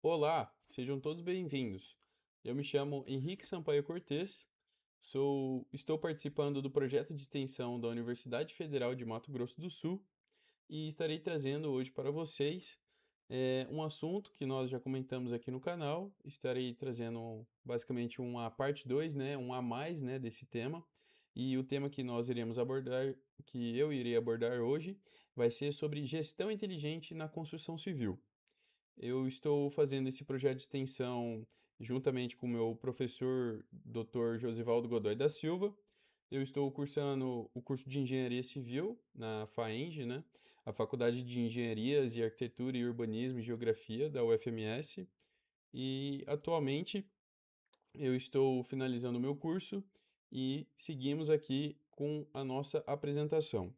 Olá, sejam todos bem-vindos. Eu me chamo Henrique Sampaio Cortes, estou participando do projeto de extensão da Universidade Federal de Mato Grosso do Sul e estarei trazendo hoje para vocês um assunto que nós já comentamos aqui no canal. Estarei trazendo basicamente uma parte 2, né, um a mais, né, desse tema. E o tema que nós iremos abordar, que eu irei abordar hoje, vai ser sobre gestão inteligente na construção civil. Eu estou fazendo esse projeto de extensão juntamente com o meu professor, Dr. Josivaldo Godoy da Silva. Eu estou cursando o curso de Engenharia Civil na FAENG, né? A Faculdade de Engenharias e Arquitetura e Urbanismo e Geografia da UFMS. E atualmente eu estou finalizando o meu curso e seguimos aqui com a nossa apresentação.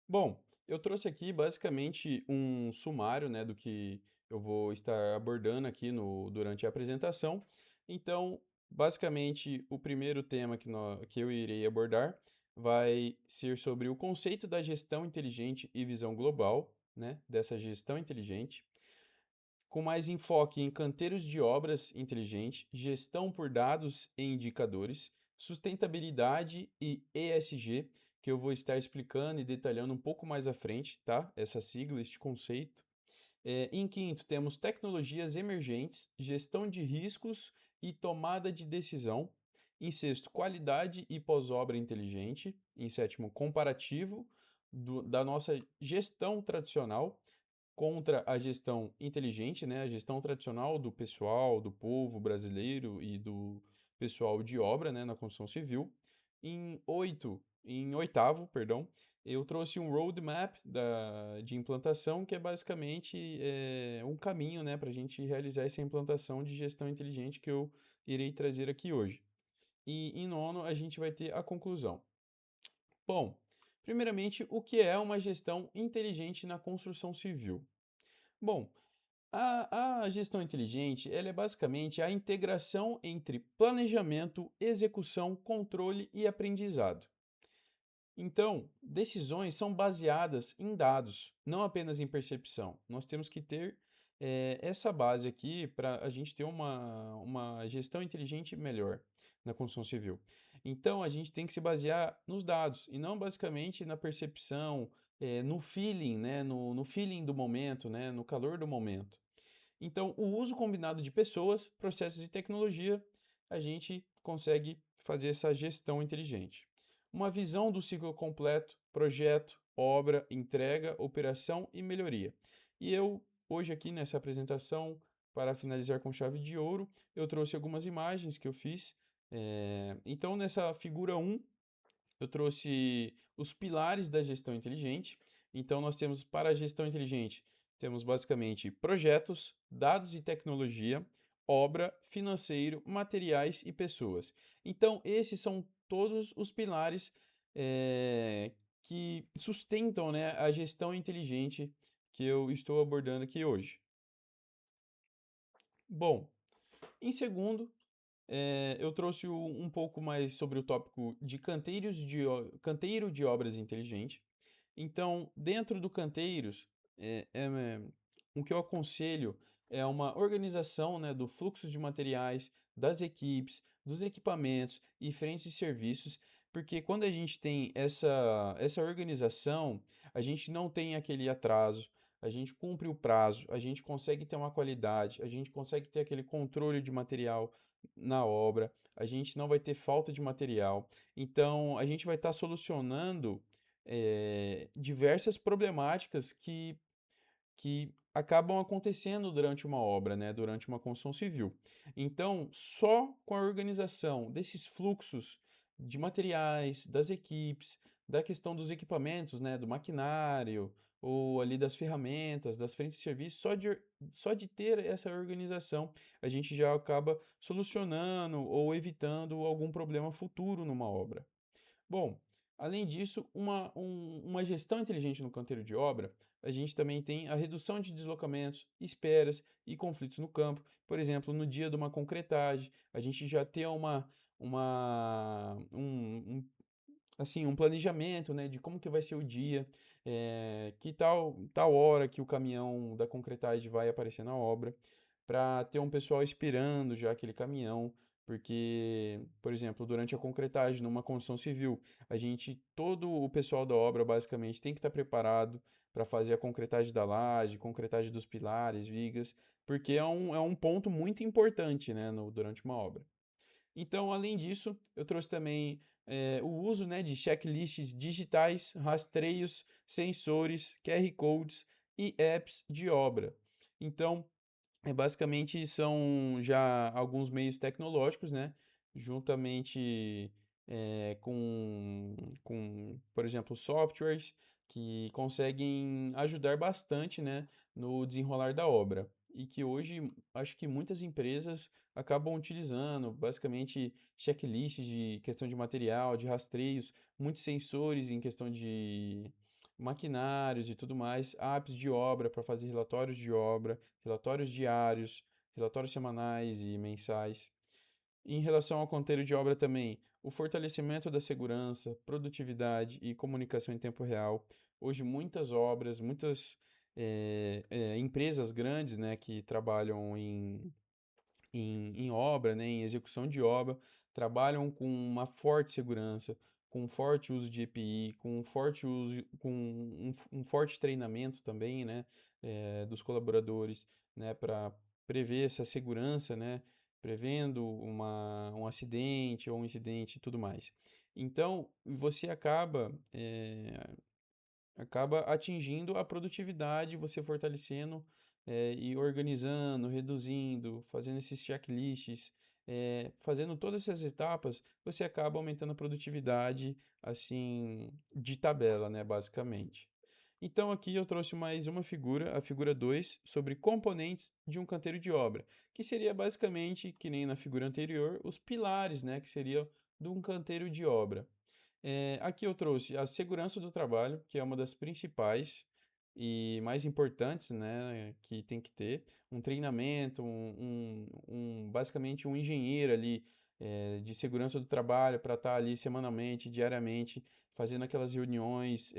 Bom, eu trouxe aqui basicamente um sumário, né, do que eu vou estar abordando aqui durante a apresentação. Então, basicamente, o primeiro tema que eu irei abordar vai ser sobre o conceito da gestão inteligente e visão global, né, dessa gestão inteligente, com mais enfoque em canteiros de obras inteligente, gestão por dados e indicadores, sustentabilidade e ESG, que eu vou estar explicando e detalhando um pouco mais à frente, tá? Essa sigla, este conceito. Em quinto, temos tecnologias emergentes, gestão de riscos e tomada de decisão. Em sexto, qualidade e pós-obra inteligente. Em sétimo, comparativo da nossa gestão tradicional contra a gestão inteligente, né, a gestão tradicional do pessoal, do povo brasileiro e do pessoal de obra, né, na construção civil. Em oitavo, perdão, eu trouxe um roadmap de implantação que é basicamente um caminho, né, para a gente realizar essa implantação de gestão inteligente que eu irei trazer aqui hoje. E em nono, a gente vai ter a conclusão. Bom, primeiramente, o que é uma gestão inteligente na construção civil? Bom, a gestão inteligente, ela é basicamente a integração entre planejamento, execução, controle e aprendizado. Então, decisões são baseadas em dados, não apenas em percepção. Nós temos que ter essa base aqui para a gente ter uma gestão inteligente melhor na construção civil. Então, a gente tem que se basear nos dados e não basicamente na percepção, no feeling, né? No feeling do momento, né? No calor do momento. Então, o uso combinado de pessoas, processos e tecnologia, a gente consegue fazer essa gestão inteligente. Uma visão do ciclo completo, projeto, obra, entrega, operação e melhoria. E eu, hoje aqui nessa apresentação, para finalizar com chave de ouro, eu trouxe algumas imagens que eu fiz. Então, nessa figura um eu trouxe os pilares da gestão inteligente. Então, nós temos para a gestão inteligente, temos basicamente projetos, dados e tecnologia, obra, financeiro, materiais e pessoas. Então, esses são todos os pilares eh, que sustentam, né, a gestão inteligente que eu estou abordando aqui hoje. Bom, em segundo, eu trouxe um pouco mais sobre o tópico de canteiro de obras inteligente. Então, dentro do canteiros, o que eu aconselho é uma organização, né, do fluxo de materiais, das equipes, dos equipamentos e frentes de serviços, porque quando a gente tem essa organização, a gente não tem aquele atraso, a gente cumpre o prazo, a gente consegue ter uma qualidade, a gente consegue ter aquele controle de material na obra, a gente não vai ter falta de material. Então, a gente vai estar solucionando diversas problemáticas que acabam acontecendo durante uma obra, né, durante uma construção civil. Então, só com a organização desses fluxos de materiais, das equipes, da questão dos equipamentos, né, do maquinário, ou ali das ferramentas, das frentes de serviço, só de ter essa organização, a gente já acaba solucionando ou evitando algum problema futuro numa obra. Bom, além disso, uma gestão inteligente no canteiro de obra, a gente também tem a redução de deslocamentos, esperas e conflitos no campo. Por exemplo, no dia de uma concretagem, a gente já tem um planejamento, né, de como que vai ser o dia. que tal hora que o caminhão da concretagem vai aparecer na obra, para ter um pessoal esperando já aquele caminhão, porque, por exemplo, durante a concretagem numa construção civil, todo o pessoal da obra basicamente tem que estar preparado para fazer a concretagem da laje, concretagem dos pilares, vigas, porque é um ponto muito importante, né, durante uma obra. Então, além disso, eu trouxe também o uso, né, de checklists digitais, rastreios, sensores, QR codes e apps de obra. Então, basicamente são já alguns meios tecnológicos, né? Juntamente por exemplo, softwares que conseguem ajudar bastante, né, no desenrolar da obra. E que hoje acho que muitas empresas acabam utilizando, basicamente checklists de questão de material, de rastreios, muitos sensores em questão de maquinários e tudo mais, apps de obra para fazer relatórios de obra, relatórios diários, relatórios semanais e mensais. Em relação ao conteúdo de obra também, o fortalecimento da segurança, produtividade e comunicação em tempo real. Hoje muitas obras, muitas empresas grandes, né, que trabalham em obra, né, em execução de obra, trabalham com uma forte segurança, com um forte uso de EPI, com um forte uso, com um forte treinamento também, né, dos colaboradores, né, para prever essa segurança, né, prevendo um acidente ou um incidente e tudo mais. Então, você acaba atingindo a produtividade, você fortalecendo e organizando, reduzindo, fazendo esses checklists, fazendo todas essas etapas, você acaba aumentando a produtividade, assim, de tabela, né, basicamente. Então aqui eu trouxe mais uma figura, a figura 2 sobre componentes de um canteiro de obra, que seria basicamente, que nem na figura anterior, os pilares, né, que seria de um canteiro de obra. Aqui eu trouxe a segurança do trabalho, que é uma das principais e mais importantes, né, que tem que ter. Um treinamento, basicamente um engenheiro ali de segurança do trabalho para estar ali semanalmente, diariamente, fazendo aquelas reuniões,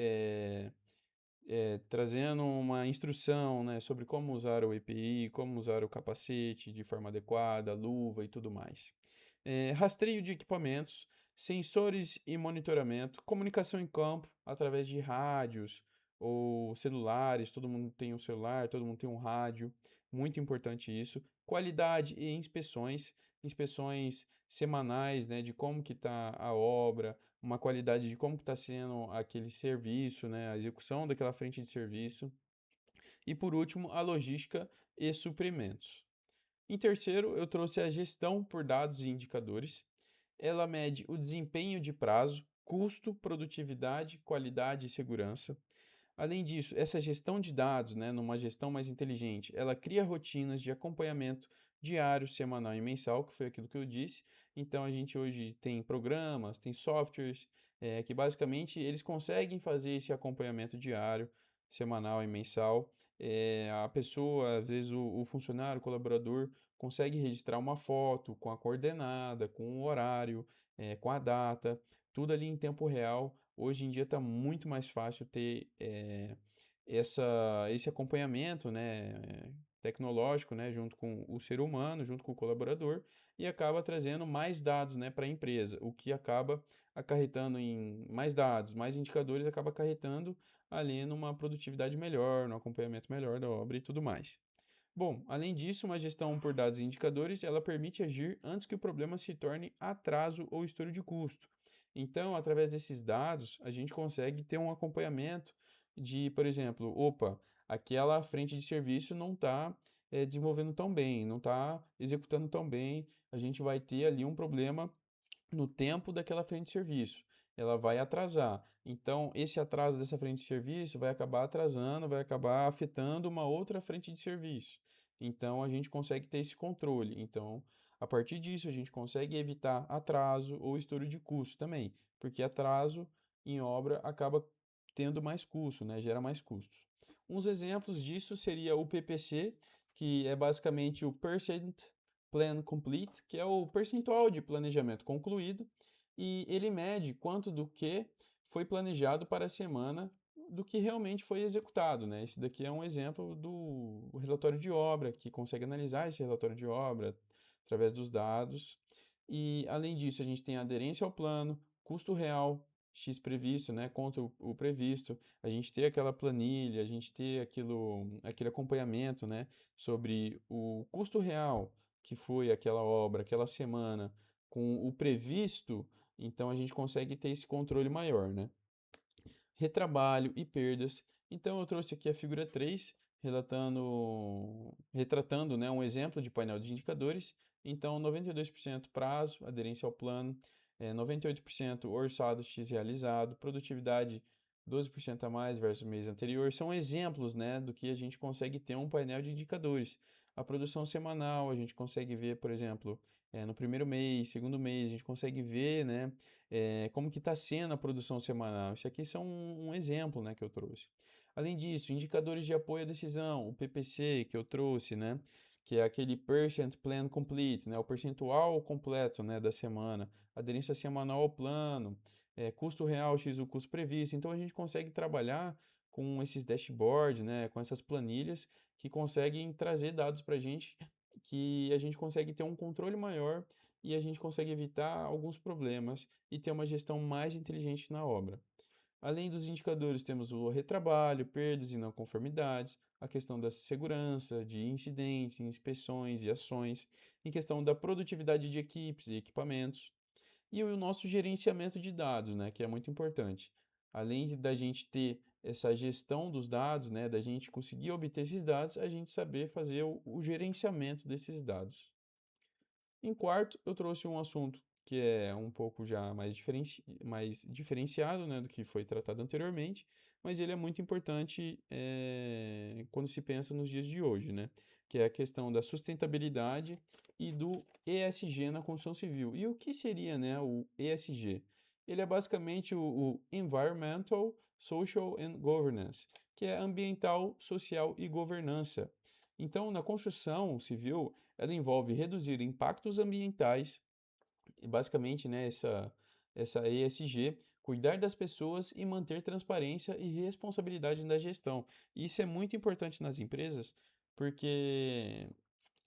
trazendo uma instrução, né, sobre como usar o EPI, como usar o capacete de forma adequada, luva e tudo mais. Rastreio de equipamentos, sensores e monitoramento, comunicação em campo através de rádios ou celulares, todo mundo tem um celular, todo mundo tem um rádio, muito importante isso. Qualidade e inspeções, inspeções semanais, né, de como que está a obra, uma qualidade de como que está sendo aquele serviço, né, a execução daquela frente de serviço. E por último, a logística e suprimentos. Em terceiro, eu trouxe a gestão por dados e indicadores. Ela mede o desempenho de prazo, custo, produtividade, qualidade e segurança. Além disso, essa gestão de dados, né, numa gestão mais inteligente, ela cria rotinas de acompanhamento diário, semanal e mensal, que foi aquilo que eu disse. Então, a gente hoje tem programas, tem softwares, que basicamente eles conseguem fazer esse acompanhamento diário, semanal e mensal. A pessoa, às vezes o funcionário, o colaborador, consegue registrar uma foto com a coordenada, com o horário, com a data, tudo ali em tempo real. Hoje em dia está muito mais fácil ter esse acompanhamento, né, tecnológico, né, junto com o ser humano, junto com o colaborador, e acaba trazendo mais dados, né, para a empresa, o que acaba acarretando em mais dados, mais indicadores, acaba acarretando ali numa produtividade melhor, no acompanhamento melhor da obra e tudo mais. Bom, além disso, uma gestão por dados e indicadores, ela permite agir antes que o problema se torne atraso ou estouro de custo. Então, através desses dados, a gente consegue ter um acompanhamento de, por exemplo, opa, aquela frente de serviço não está desenvolvendo tão bem, não está executando tão bem, a gente vai ter ali um problema no tempo daquela frente de serviço. Ela vai atrasar. Então, esse atraso dessa frente de serviço vai acabar atrasando, vai acabar afetando uma outra frente de serviço. Então, a gente consegue ter esse controle. Então, a partir disso, a gente consegue evitar atraso ou estouro de custo também, porque atraso em obra acaba tendo mais custo, né? Gera mais custos. Uns exemplos disso seria o PPC, que é basicamente o Percent Plan Complete, que é o percentual de planejamento concluído, e ele mede quanto do que foi planejado para a semana do que realmente foi executado, né? Esse daqui é um exemplo do relatório de obra, que consegue analisar esse relatório de obra através dos dados. E, além disso, a gente tem a aderência ao plano, custo real, X previsto, né, contra o previsto, a gente ter aquela planilha, a gente ter aquele acompanhamento, né, sobre o custo real que foi aquela obra, aquela semana, com o previsto, então a gente consegue ter esse controle maior, né? Retrabalho e perdas. Então eu trouxe aqui a figura 3 retratando, né, um exemplo de painel de indicadores. Então, 92% prazo, aderência ao plano, 98% orçado X realizado, produtividade 12% a mais versus o mês anterior. São exemplos, né, do que a gente consegue ter um painel de indicadores. A produção semanal, a gente consegue ver, por exemplo, no primeiro mês, segundo mês, a gente consegue ver, né, como que está sendo a produção semanal. Isso aqui são um exemplo, né, que eu trouxe. Além disso, indicadores de apoio à decisão, o PPC que eu trouxe, né, que é aquele Percent Plan Complete, né, o percentual completo, né, da semana, aderência semanal ao plano, custo real x o custo previsto. Então a gente consegue trabalhar com esses dashboards, né, com essas planilhas que conseguem trazer dados para a gente, que a gente consegue ter um controle maior e a gente consegue evitar alguns problemas e ter uma gestão mais inteligente na obra. Além dos indicadores, temos o retrabalho, perdas e não conformidades, a questão da segurança, de incidentes, inspeções e ações, em questão da produtividade de equipes e equipamentos, e o nosso gerenciamento de dados, né, que é muito importante. Além da gente ter essa gestão dos dados, né, da gente conseguir obter esses dados, a gente saber fazer o gerenciamento desses dados. Em quarto, eu trouxe um assunto que é um pouco já mais diferenciado, né, do que foi tratado anteriormente, mas ele é muito importante quando se pensa nos dias de hoje, né, que é a questão da sustentabilidade e do ESG na construção civil. E o que seria, né, o ESG? Ele é basicamente o Environmental, Social and Governance, que é ambiental, social e governança. Então, na construção civil, ela envolve reduzir impactos ambientais, e basicamente, né, essa ESG, cuidar das pessoas e manter transparência e responsabilidade na gestão. Isso é muito importante nas empresas, porque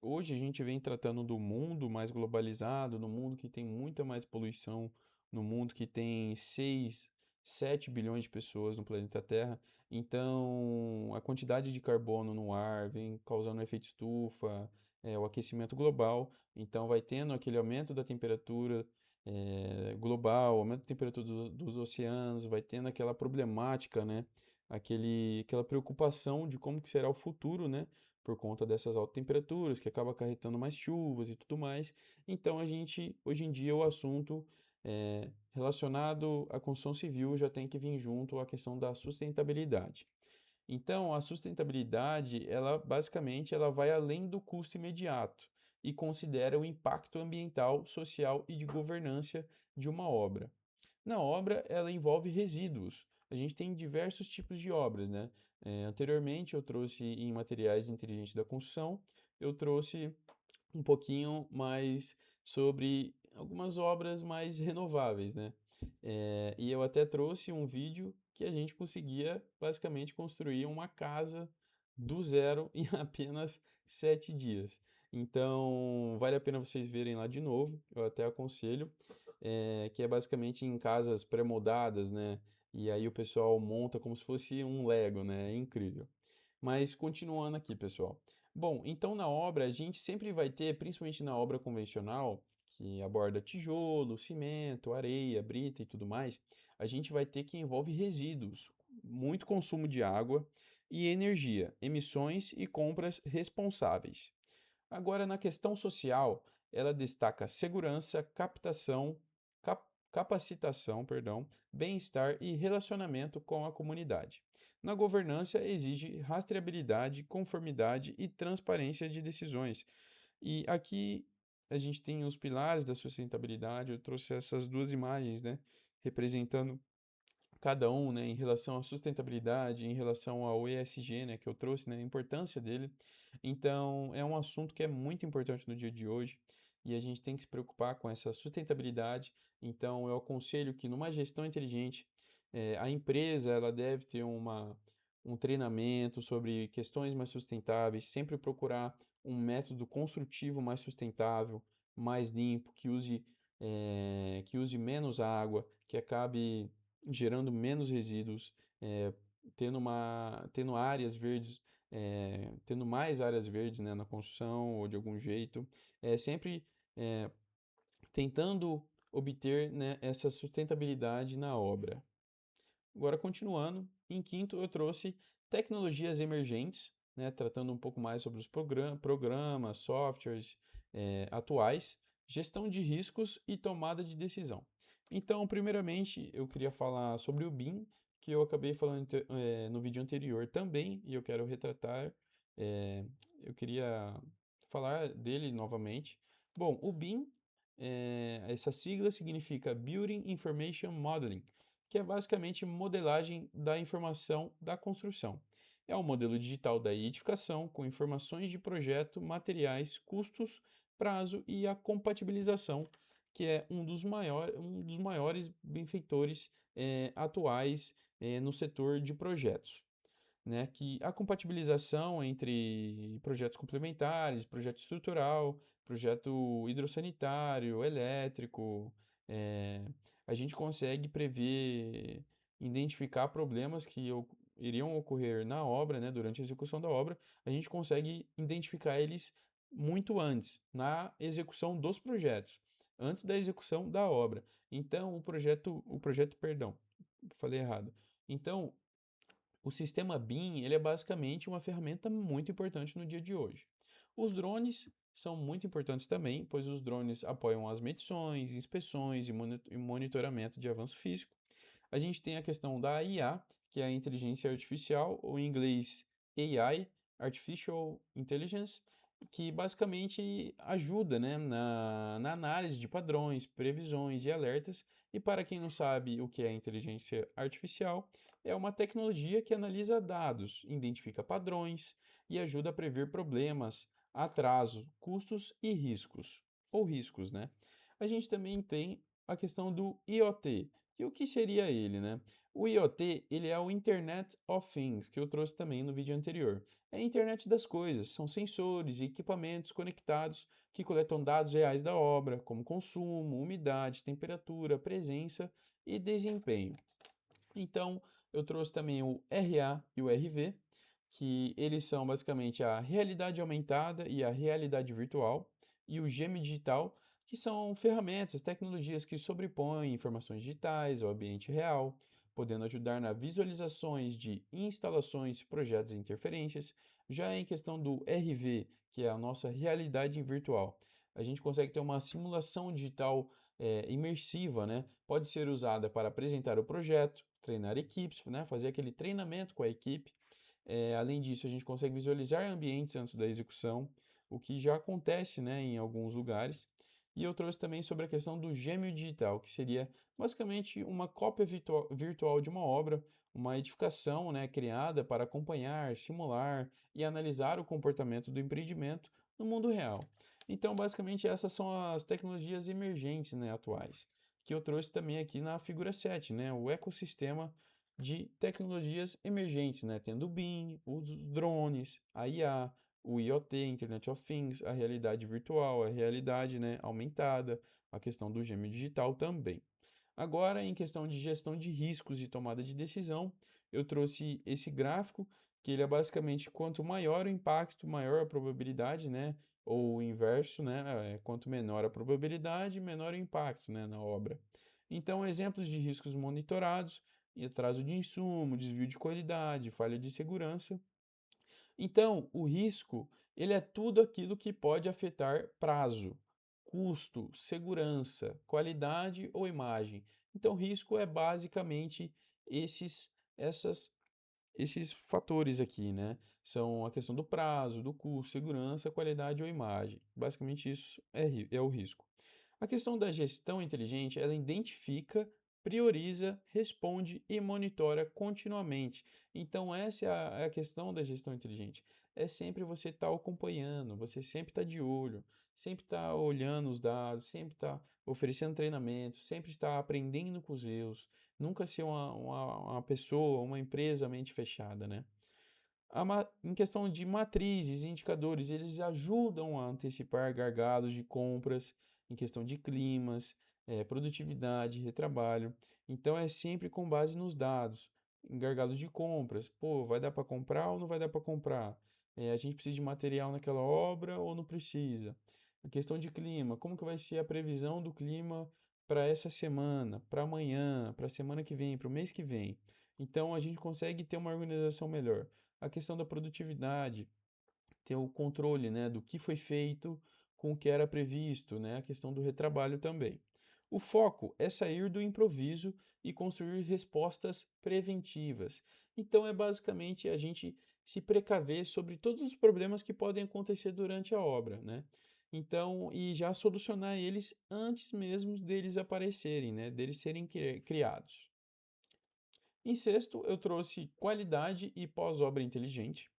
hoje a gente vem tratando do mundo mais globalizado, no mundo que tem muita mais poluição, no mundo que tem 6, 7 bilhões de pessoas no planeta Terra. Então, a quantidade de carbono no ar vem causando um efeito estufa, o aquecimento global. Então, vai tendo aquele aumento da temperatura global, aumento da temperatura dos oceanos, vai tendo aquela problemática, né? Aquela preocupação de como que será o futuro, né? Por conta dessas altas temperaturas, que acaba acarretando mais chuvas e tudo mais. Então, hoje em dia, o assunto relacionado à construção civil já tem que vir junto à questão da sustentabilidade. Então, a sustentabilidade, ela basicamente ela vai além do custo imediato e considera o impacto ambiental, social e de governança de uma obra. Na obra, ela envolve resíduos. A gente tem diversos tipos de obras, né? Anteriormente, eu trouxe em materiais inteligentes da construção, eu trouxe um pouquinho mais sobre algumas obras mais renováveis, né? E eu até trouxe um vídeo que a gente conseguia basicamente construir uma casa do zero em apenas 7 dias. Então, vale a pena vocês verem lá de novo, eu até aconselho, que é basicamente em casas pré-moldadas, né? E aí o pessoal monta como se fosse um Lego, né? É incrível. Mas continuando aqui, pessoal. Bom, então na obra a gente sempre vai ter, principalmente na obra convencional, que aborda tijolo, cimento, areia, brita e tudo mais, a gente vai ter que envolve resíduos, muito consumo de água e energia, emissões e compras responsáveis. Agora, na questão social, ela destaca segurança, capacitação, perdão, bem-estar e relacionamento com a comunidade. Na governança, exige rastreabilidade, conformidade e transparência de decisões. E aqui a gente tem os pilares da sustentabilidade. Eu trouxe essas duas imagens, né, representando cada um, né, em relação à sustentabilidade, em relação ao ESG, né, que eu trouxe, né, a importância dele. Então, é um assunto que é muito importante no dia de hoje e a gente tem que se preocupar com essa sustentabilidade. Então, eu aconselho que numa gestão inteligente, A empresa ela deve ter um treinamento sobre questões mais sustentáveis, sempre procurar um método construtivo mais sustentável, mais limpo, que use menos água, que acabe gerando menos resíduos, eh, tendo áreas verdes, tendo mais áreas verdes, né, na construção ou de algum jeito, sempre eh, tentando obter, né, essa sustentabilidade na obra. Agora, continuando, em quinto eu trouxe tecnologias emergentes, né, tratando um pouco mais sobre os programas, softwares atuais, gestão de riscos e tomada de decisão. Então, primeiramente, eu queria falar sobre o BIM, que eu acabei falando no vídeo anterior também, e eu quero retratar, eh, eu queria falar dele novamente. Bom, o BIM, essa sigla significa Building Information Modeling, que é basicamente modelagem da informação da construção. É um modelo digital da edificação com informações de projeto, materiais, custos, prazo e a compatibilização, que é um dos maiores benfeitores atuais no setor de projetos, né, que a compatibilização entre projetos complementares, projeto estrutural, projeto hidrossanitário, elétrico, eh, a gente consegue prever, identificar problemas que iriam ocorrer na obra, né, durante a execução da obra, a gente consegue identificar eles muito antes, na execução dos projetos, antes da execução da obra. Então, perdão, falei errado. Então, o sistema BIM, ele é basicamente uma ferramenta muito importante no dia de hoje. Os drones são muito importantes também, pois os drones apoiam as medições, inspeções e monitoramento de avanço físico. A gente tem a questão da IA, que é a inteligência artificial, ou em inglês AI, Artificial Intelligence, que basicamente ajuda, né, na análise de padrões, previsões e alertas. E para quem não sabe o que é inteligência artificial, é uma tecnologia que analisa dados, identifica padrões e ajuda a prever problemas, atraso, custos e riscos, ou riscos, né? A gente também tem a questão do IoT. E o que seria ele, né? O IoT, ele é o Internet of Things, que eu trouxe também no vídeo anterior. É a internet das coisas, são sensores e equipamentos conectados que coletam dados reais da obra, como consumo, umidade, temperatura, presença e desempenho. Então, eu trouxe também o RA e o RV, que eles são basicamente a realidade aumentada e a realidade virtual, e o Gêmeo Digital, que são ferramentas, tecnologias que sobrepõem informações digitais ao ambiente real, podendo ajudar na visualizações de instalações, projetos e interferências. Já em questão do RV, que é a nossa realidade virtual, a gente consegue ter uma simulação digital imersiva, né? Pode ser usada para apresentar o projeto, treinar equipes, né? Fazer aquele treinamento com a equipe. Além disso, a gente consegue visualizar ambientes antes da execução, o que já acontece, né, em alguns lugares. E eu trouxe também sobre a questão do gêmeo digital, que seria basicamente uma cópia virtual de uma obra, uma edificação, né, criada para acompanhar, simular e analisar o comportamento do empreendimento no mundo real. Então, basicamente, essas são as tecnologias emergentes, né, atuais, que eu trouxe também aqui na figura 7, né, o ecossistema de tecnologias emergentes, né, tendo o BIM, os drones, a IA, o IoT, Internet of Things, a realidade virtual, a realidade, né, aumentada, a questão do gêmeo digital também. Agora, em questão de gestão de riscos e tomada de decisão, eu trouxe esse gráfico, que ele é basicamente quanto maior o impacto, maior a probabilidade, né? Ou o inverso, né? Quanto menor a probabilidade, menor o impacto, né, na obra. Então, exemplos de riscos monitorados, atraso de insumo, desvio de qualidade, falha de segurança. Então, o risco, ele é tudo aquilo que pode afetar prazo, custo, segurança, qualidade ou imagem. Então, risco é basicamente esses essas esses fatores aqui, né? São a questão do prazo, do custo, segurança, qualidade ou imagem. Basicamente isso é o risco. A questão da gestão inteligente, ela identifica, prioriza, responde e monitora continuamente. Então, essa é a questão da gestão inteligente. É sempre você estar acompanhando, você sempre está de olho, sempre está olhando os dados, sempre está oferecendo treinamento, sempre está aprendendo com os erros, nunca ser uma pessoa, uma empresa mente fechada, né? Em questão de matrizes e indicadores, eles ajudam a antecipar gargalos de compras, em questão de climas, produtividade, retrabalho. Então é sempre com base nos dados, em gargalos de compras. Pô, vai dar para comprar ou não vai dar para comprar? A gente precisa de material naquela obra ou não precisa? A questão de clima, como que vai ser a previsão do clima para essa semana, para amanhã, para a semana que vem, para o mês que vem? Então a gente consegue ter uma organização melhor. A questão da produtividade, ter o controle, né, do que foi feito com o que era previsto, né, a questão do retrabalho também. O foco é sair do improviso e construir respostas preventivas. Então é basicamente a gente se precaver sobre todos os problemas que podem acontecer durante a obra, né? Então, e já solucionar eles antes mesmo deles aparecerem, né, deles serem criados. Em sexto, eu trouxe qualidade e pós-obra inteligente.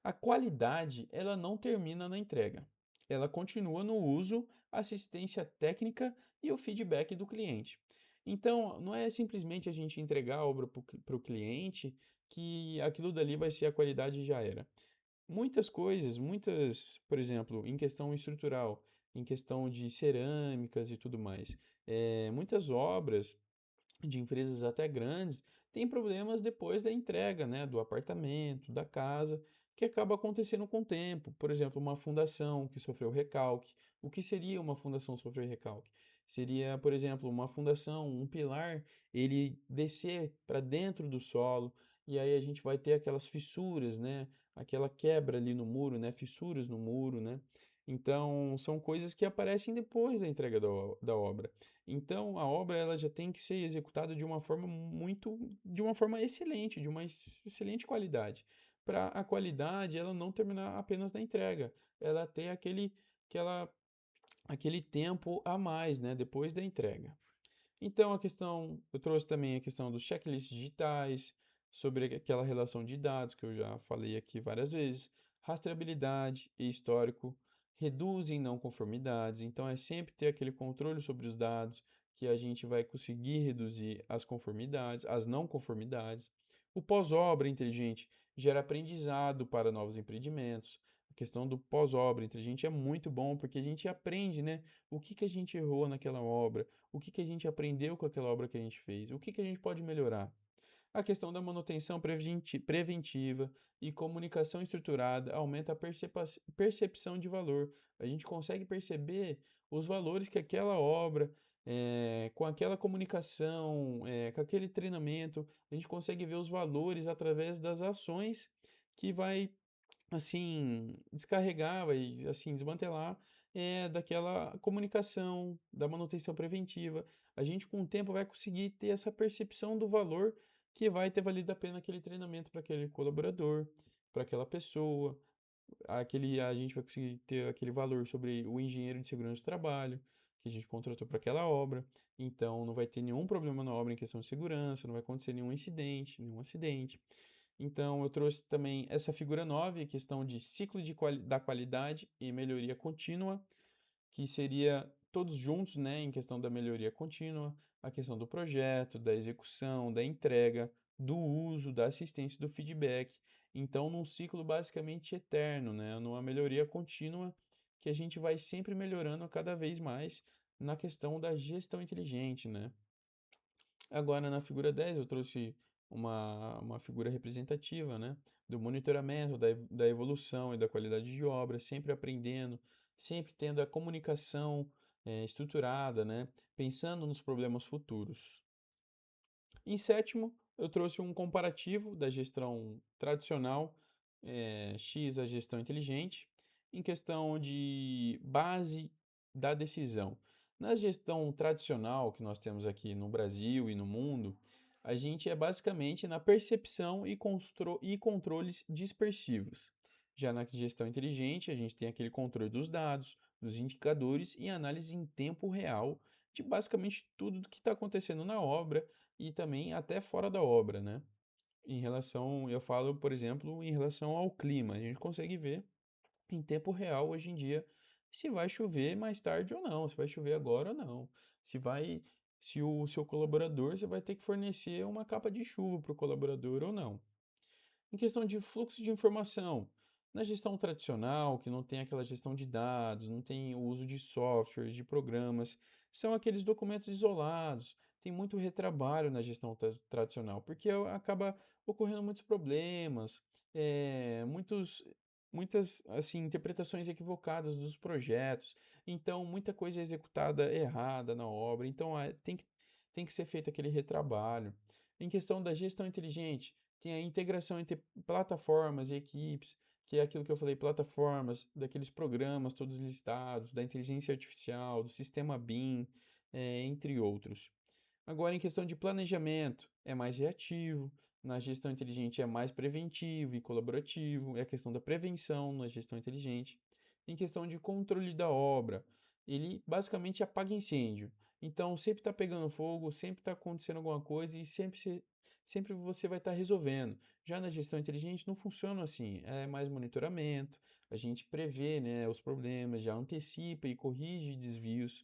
A qualidade, ela não termina na entrega. Ela continua no uso, assistência técnica e o feedback do cliente. Então, não é simplesmente a gente entregar a obra para o cliente que aquilo dali vai ser a qualidade e já era. Muitas coisas, por exemplo, em questão estrutural, em questão de cerâmicas e tudo mais, muitas obras de empresas até grandes têm problemas depois da entrega, né, do apartamento, da casa, que acaba acontecendo com o tempo. Por exemplo, uma fundação que sofreu recalque. O que seria uma fundação sofrer recalque? Seria, por exemplo, uma fundação, um pilar, ele descer para dentro do solo e aí a gente vai ter aquelas fissuras, né? Aquela quebra ali no muro, né? Fissuras no muro, né? Então, são coisas que aparecem depois da entrega da obra. Então, a obra ela já tem que ser executada de uma forma excelente, de uma excelente qualidade. Para a qualidade ela não terminar apenas na entrega, ela ter aquela, aquele tempo a mais, né, depois da entrega. Então, eu trouxe também a questão dos checklists digitais, sobre aquela relação de dados que eu já falei aqui várias vezes, rastreabilidade e histórico, reduzem não conformidades, então é sempre ter aquele controle sobre os dados que a gente vai conseguir reduzir as conformidades, as não conformidades. O pós-obra inteligente gera aprendizado para novos empreendimentos. A questão do pós-obra inteligente é muito bom porque a gente aprende, né, o que que a gente errou naquela obra, o que que a gente aprendeu com aquela obra que a gente fez, o que que a gente pode melhorar. A questão da manutenção preventiva e comunicação estruturada aumenta a percepção de valor. A gente consegue perceber os valores que aquela obra, com aquela comunicação, com aquele treinamento, a gente consegue ver os valores através das ações que vai assim, descarregar, vai assim, desmantelar daquela comunicação, da manutenção preventiva. A gente, com o tempo, vai conseguir ter essa percepção do valor que vai ter valido a pena aquele treinamento para aquele colaborador, para aquela pessoa. A gente vai conseguir ter aquele valor sobre o engenheiro de segurança do trabalho que a gente contratou para aquela obra. Então, não vai ter nenhum problema na obra em questão de segurança, não vai acontecer nenhum incidente, nenhum acidente. Então, eu trouxe também essa figura 9, a questão de ciclo da qualidade e melhoria contínua, que seria todos juntos, né, em questão da melhoria contínua, a questão do projeto, da execução, da entrega, do uso, da assistência e do feedback. Então, num ciclo basicamente eterno, né, numa melhoria contínua que a gente vai sempre melhorando cada vez mais na questão da gestão inteligente, né? Agora, na figura 10 eu trouxe uma figura representativa, né? Do monitoramento, da evolução e da qualidade de obra, sempre aprendendo, sempre tendo a comunicação estruturada, né? Pensando nos problemas futuros. Em sétimo, eu trouxe um comparativo da gestão tradicional, X a gestão inteligente, em questão de base da decisão. Na gestão tradicional que nós temos aqui no Brasil e no mundo, a gente é basicamente na percepção e controles dispersivos. Já na gestão inteligente, a gente tem aquele controle dos dados, dos indicadores e análise em tempo real de basicamente tudo que está acontecendo na obra e também até fora da obra, né? Eu falo, por exemplo, em relação ao clima. A gente consegue ver em tempo real hoje em dia se vai chover mais tarde ou não, se vai chover agora ou não, se vai. se o seu colaborador, você vai ter que fornecer uma capa de chuva para o colaborador ou não. Em questão de fluxo de informação, na gestão tradicional, que não tem aquela gestão de dados, não tem o uso de softwares, de programas, são aqueles documentos isolados. Tem muito retrabalho na gestão tradicional, porque acaba ocorrendo muitos problemas, muitas assim, interpretações equivocadas dos projetos. Então, muita coisa é executada errada na obra. Então, tem que ser feito aquele retrabalho. Em questão da gestão inteligente, tem a integração entre plataformas e equipes, que é aquilo que eu falei, plataformas, daqueles programas todos listados, da inteligência artificial, do sistema BIM, entre outros. Agora, em questão de planejamento, é mais reativo, na gestão inteligente é mais preventivo e colaborativo, é a questão da prevenção na gestão inteligente. Em questão de controle da obra, ele basicamente apaga incêndio. Então, sempre está pegando fogo, sempre está acontecendo alguma coisa e sempre você vai estar resolvendo. Já na gestão inteligente não funciona assim, é mais monitoramento, a gente prevê, né, os problemas, já antecipa e corrige desvios.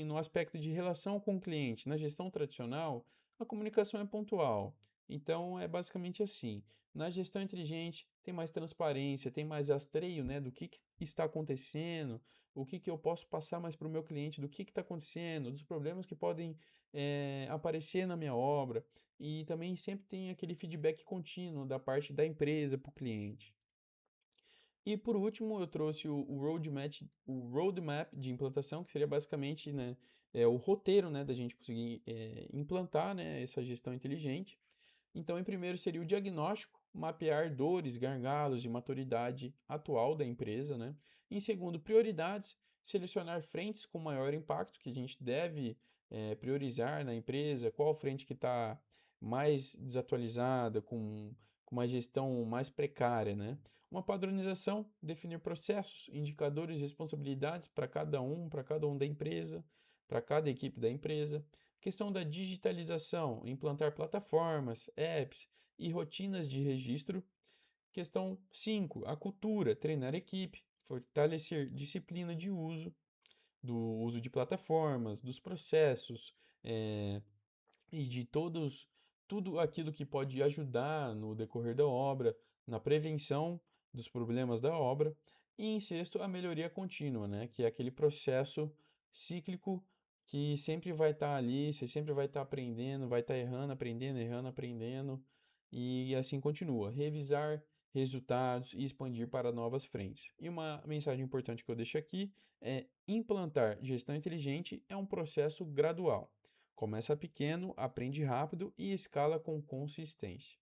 No aspecto de relação com o cliente, na gestão tradicional, a comunicação é pontual. Então, é basicamente assim. Na gestão inteligente, tem mais transparência, tem mais rastreio, né, do que está acontecendo, o que eu posso passar mais para o meu cliente, do que está acontecendo, dos problemas que podem aparecer na minha obra. E também sempre tem aquele feedback contínuo da parte da empresa para o cliente. E por último, eu trouxe o roadmap de implantação, que seria basicamente, né, o roteiro, né, da gente conseguir implantar, né, essa gestão inteligente. Então, em primeiro seria o diagnóstico, mapear dores, gargalos e maturidade atual da empresa, né? Em segundo, prioridades, selecionar frentes com maior impacto que a gente deve priorizar na empresa, qual frente que está mais desatualizada, com uma gestão mais precária, né? Uma padronização, definir processos, indicadores e responsabilidades para cada um da empresa, para cada equipe da empresa. Questão da digitalização, implantar plataformas, apps e rotinas de registro. Questão 5, a cultura, treinar equipe, fortalecer disciplina de uso, do uso de plataformas, dos processos, eh, e de tudo aquilo que pode ajudar no decorrer da obra, na prevenção dos problemas da obra. E em sexto, a melhoria contínua, né? Que é aquele processo cíclico que sempre vai estar ali, você sempre vai estar aprendendo, vai estar errando, aprendendo, e assim continua. Revisar resultados e expandir para novas frentes. E uma mensagem importante que eu deixo aqui é: implantar gestão inteligente é um processo gradual. Começa pequeno, aprende rápido e escala com consistência.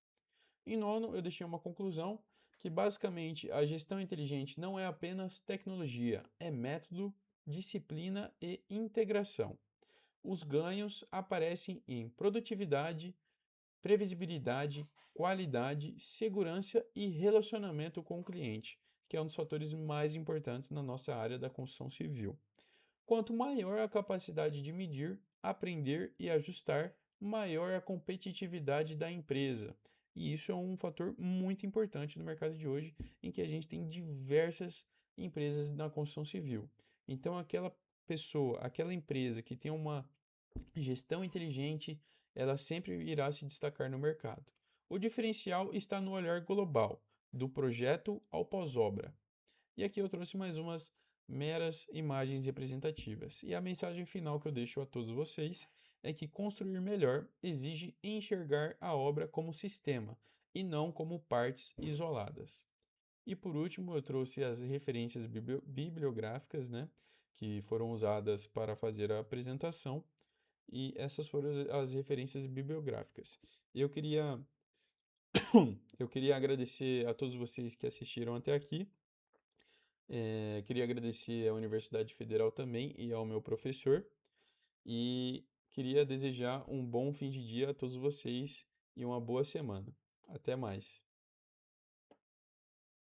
Em nono, eu deixei uma conclusão que basicamente a gestão inteligente não é apenas tecnologia, é método, disciplina e integração. Os ganhos aparecem em produtividade, previsibilidade, qualidade, segurança e relacionamento com o cliente, que é um dos fatores mais importantes na nossa área da construção civil. Quanto maior a capacidade de medir, aprender e ajustar, maior a competitividade da empresa. E isso é um fator muito importante no mercado de hoje, em que a gente tem diversas empresas na construção civil. Então, aquela pessoa, aquela empresa que tem uma gestão inteligente, ela sempre irá se destacar no mercado. O diferencial está no olhar global, do projeto ao pós-obra. E aqui eu trouxe mais umas meras imagens representativas. E a mensagem final que eu deixo a todos vocês é que construir melhor exige enxergar a obra como sistema e não como partes isoladas. E por último, eu trouxe as referências bibliográficas, né, que foram usadas para fazer a apresentação, e essas foram as referências bibliográficas. Eu queria, eu queria agradecer a todos vocês que assistiram até aqui. Queria agradecer à Universidade Federal também e ao meu professor. E queria desejar um bom fim de dia a todos vocês e uma boa semana. Até mais.